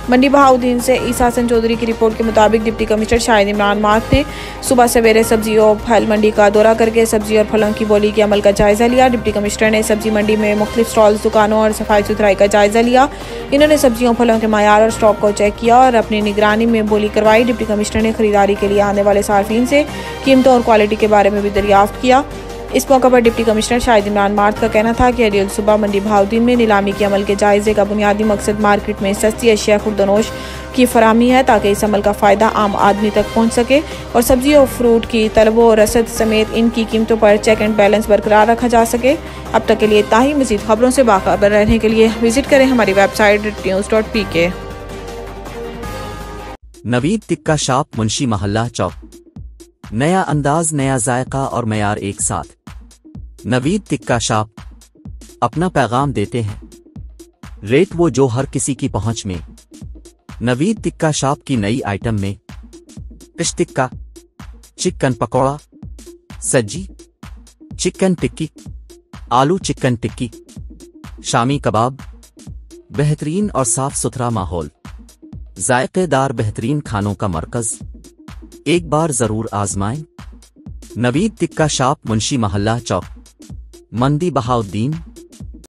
मंडी बहाउद्दीन से ईसा हसन चौधरी की रिपोर्ट के मुताबिक deputy commissioner Shahid Imran mark ने सुबह सवेरे सब्जी और फल मंडी का दौरा करके सब्जी और फलों की बोली के अमल का जायजा लिया। डिप्टी कमिश्नर ने सब्जी मंडी में मुख्तलिफ स्टॉल्स, दुकानों और सफाई सुथराई का जायजा लिया। इन्होंने सब्जियों फलों के मायार और स्टॉक को चेक किया और अपनी निगरानी में बोली करवाई। डिप्टी कमिश्नर ने खरीदारी के लिए आने वाले सार्फिन से कीमतों और क्वालिटी के बारे में भी दरियाफ्त किया। इस मौके पर deputy commissioner Shahid Imran mark का कहना था कि अरियल सुबह मंडी बहाउद्दीन में नीलामी के अमल के जायजे का बुनियादी मकसद मार्केट में सस्ती अशिया खुर्दनोश की फराहमी है ताकि इस अमल का फ़ायदा आम आदमी तक पहुँच सके और सब्जी और फ्रूट की तलब और रसद समेत इनकी कीमतों पर चेक एंड बैलेंस बरकरार रखा जा सके। अब तक के लिए इतना ही। मज़ीद खबरों से बाखबर रहने के लिए विजिट करें हमारी website news.pk। Naveed tikka shop, Munshi मोहल्ला चौक। नया अंदाज, नया जायका और मयार एक साथ। नवीद टिक्का शॉप अपना पैगाम देते हैं, रेट वो जो हर किसी की पहुंच में। नवीद टिक्का शॉप की नई आइटम में फिश टिक्का, चिकन पकौड़ा, सज्जी, चिकन टिक्की, आलू चिकन टिक्की, शामी कबाब, बेहतरीन और साफ सुथरा माहौल, जायकेदार बेहतरीन खानों का मरकज। एक बार जरूर आजमाएं। नवीद टिक्का शॉप, मुंशी मोहल्ला चौक, मंडी बहाउद्दीन।